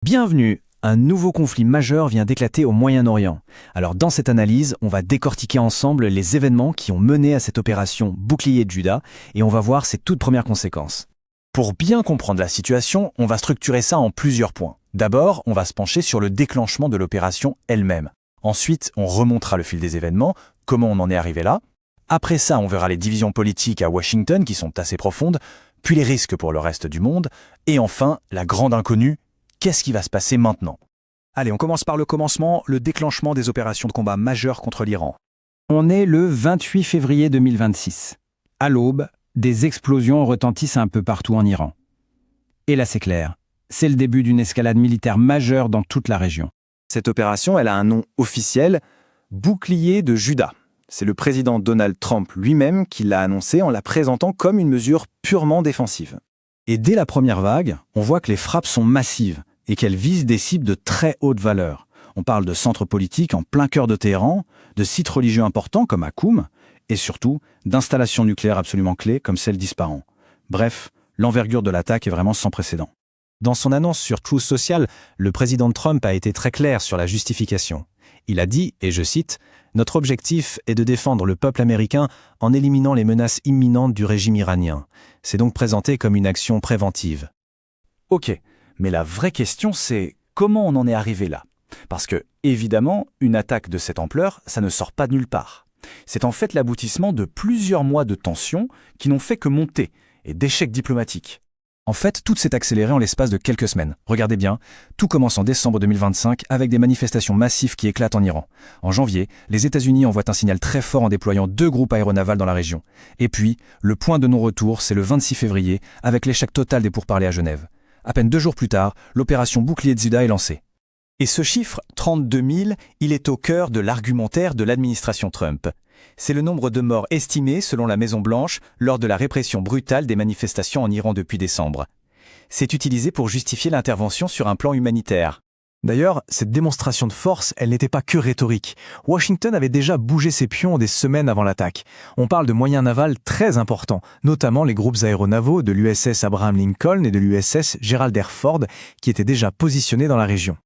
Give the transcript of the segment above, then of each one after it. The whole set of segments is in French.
Bienvenue! Un nouveau conflit majeur vient d'éclater au Moyen-Orient. Alors dans cette analyse, on va décortiquer ensemble les événements qui ont mené à cette opération Bouclier de Juda et on va voir ses toutes premières conséquences. Pour bien comprendre la situation, on va structurer ça en plusieurs points. D'abord, on va se pencher sur le déclenchement de l'opération elle-même. Ensuite, on remontera le fil des événements, comment on en est arrivé là. Après ça, on verra les divisions politiques à Washington qui sont assez profondes, puis les risques pour le reste du monde, et enfin, la grande inconnue. Qu'est-ce qui va se passer maintenant? Allez, on commence par le commencement, le déclenchement des opérations de combat majeures contre l'Iran. On est le 28 février 2026. À l'aube, des explosions retentissent un peu partout en Iran. Et là c'est clair, c'est le début d'une escalade militaire majeure dans toute la région. Cette opération, elle a un nom officiel, Bouclier de Juda. C'est le président Donald Trump lui-même qui l'a annoncé en la présentant comme une mesure purement défensive. Et dès la première vague, on voit que les frappes sont massives et qu'elles visent des cibles de très haute valeur. On parle de centres politiques en plein cœur de Téhéran, de sites religieux importants comme à Qom, et surtout d'installations nucléaires absolument clés comme celle d'Ispahan. Bref, l'envergure de l'attaque est vraiment sans précédent. Dans son annonce sur Truth Social, le président Trump a été très clair sur la justification. Il a dit, et je cite, « Notre objectif est de défendre le peuple américain en éliminant les menaces imminentes du régime iranien. C'est donc présenté comme une action préventive. » Ok, mais la vraie question c'est comment on en est arrivé là? Parce que, évidemment, une attaque de cette ampleur, ça ne sort pas de nulle part. C'est en fait l'aboutissement de plusieurs mois de tensions qui n'ont fait que monter, et d'échecs diplomatiques. En fait, tout s'est accéléré en l'espace de quelques semaines. Regardez bien, tout commence en décembre 2025 avec des manifestations massives qui éclatent en Iran. En janvier, les États-Unis envoient un signal très fort en déployant 2 groupes aéronavals dans la région. Et puis, le point de non-retour, c'est le 26 février, avec l'échec total des pourparlers à Genève. À peine 2 jours plus tard, l'opération Bouclier de Juda est lancée. Et ce chiffre, 32 000, il est au cœur de l'argumentaire de l'administration Trump. C'est le nombre de morts estimés selon la Maison-Blanche lors de la répression brutale des manifestations en Iran depuis décembre. C'est utilisé pour justifier l'intervention sur un plan humanitaire. D'ailleurs, cette démonstration de force, elle n'était pas que rhétorique. Washington avait déjà bougé ses pions des semaines avant l'attaque. On parle de moyens navals très importants, notamment les groupes aéronavaux de l'USS Abraham Lincoln et de l'USS Gerald R. Ford, qui étaient déjà positionnés dans la région.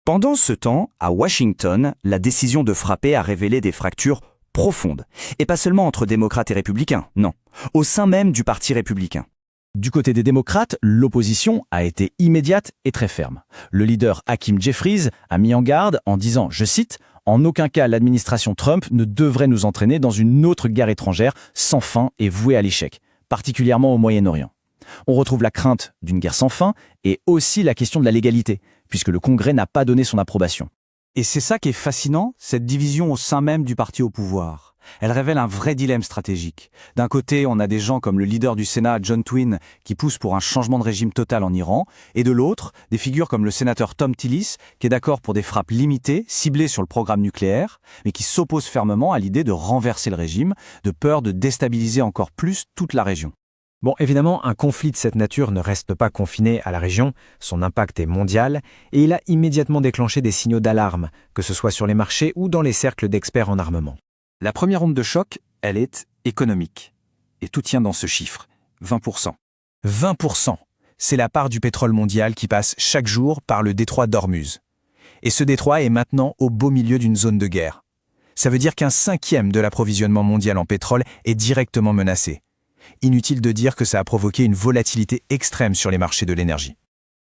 Pendant ce temps, à Washington, la décision de frapper a révélé des fractures profondes. Et pas seulement entre démocrates et républicains, non, au sein même du Parti républicain. Du côté des démocrates, l'opposition a été immédiate et très ferme. Le leader Hakeem Jeffries a mis en garde en disant, je cite, « En aucun cas l'administration Trump ne devrait nous entraîner dans une autre guerre étrangère sans fin et vouée à l'échec, particulièrement au Moyen-Orient. » On retrouve la crainte d'une guerre sans fin et aussi la question de la légalité, puisque le Congrès n'a pas donné son approbation. Et c'est ça qui est fascinant, cette division au sein même du parti au pouvoir. Elle révèle un vrai dilemme stratégique. D'un côté, on a des gens comme le leader du Sénat, John Thune, qui poussent pour un changement de régime total en Iran, et de l'autre, des figures comme le sénateur Thom Tillis, qui est d'accord pour des frappes limitées, ciblées sur le programme nucléaire, mais qui s'oppose fermement à l'idée de renverser le régime, de peur de déstabiliser encore plus toute la région. Bon, évidemment, un conflit de cette nature ne reste pas confiné à la région, son impact est mondial, et il a immédiatement déclenché des signaux d'alarme, que ce soit sur les marchés ou dans les cercles d'experts en armement. La première onde de choc, elle est économique. Et tout tient dans ce chiffre, 20%. 20%, c'est la part du pétrole mondial qui passe chaque jour par le détroit d'Ormuz. Et ce détroit est maintenant au beau milieu d'une zone de guerre. Ça veut dire qu'un 1/5 de l'approvisionnement mondial en pétrole est directement menacé. Inutile de dire que ça a provoqué une volatilité extrême sur les marchés de l'énergie.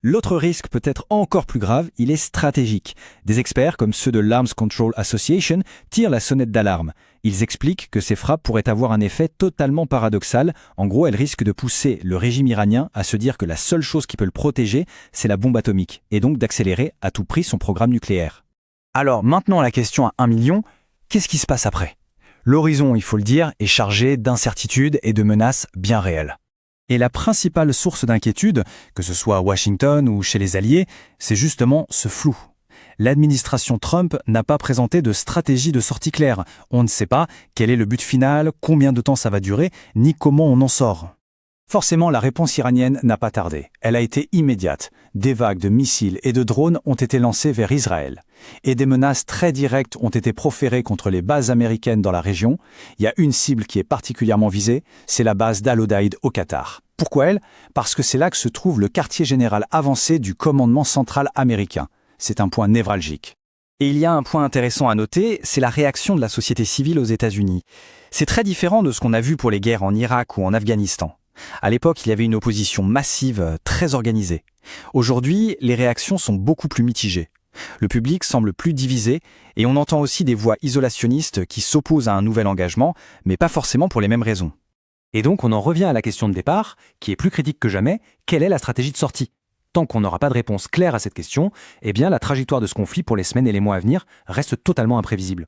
L'autre risque peut être encore plus grave, il est stratégique. Des experts comme ceux de l'Arms Control Association tirent la sonnette d'alarme. Ils expliquent que ces frappes pourraient avoir un effet totalement paradoxal. En gros, elles risquent de pousser le régime iranien à se dire que la seule chose qui peut le protéger, c'est la bombe atomique, et donc d'accélérer à tout prix son programme nucléaire. Alors maintenant la question à 1 million, qu'est-ce qui se passe après? L'horizon, il faut le dire, est chargé d'incertitudes et de menaces bien réelles. Et la principale source d'inquiétude, que ce soit à Washington ou chez les alliés, c'est justement ce flou. L'administration Trump n'a pas présenté de stratégie de sortie claire. On ne sait pas quel est le but final, combien de temps ça va durer, ni comment on en sort. Forcément, la réponse iranienne n'a pas tardé. Elle a été immédiate. Des vagues de missiles et de drones ont été lancées vers Israël. Et des menaces très directes ont été proférées contre les bases américaines dans la région. Il y a une cible qui est particulièrement visée, c'est la base d'Al Udeid au Qatar. Pourquoi elle? Parce que c'est là que se trouve le quartier général avancé du commandement central américain. C'est un point névralgique. Et il y a un point intéressant à noter, c'est la réaction de la société civile aux États-Unis. C'est très différent de ce qu'on a vu pour les guerres en Irak ou en Afghanistan. À l'époque, il y avait une opposition massive, très organisée. Aujourd'hui, les réactions sont beaucoup plus mitigées. Le public semble plus divisé et on entend aussi des voix isolationnistes qui s'opposent à un nouvel engagement, mais pas forcément pour les mêmes raisons. Et donc on en revient à la question de départ, qui est plus critique que jamais, quelle est la stratégie de sortie? Tant qu'on n'aura pas de réponse claire à cette question, eh bien la trajectoire de ce conflit pour les semaines et les mois à venir reste totalement imprévisible.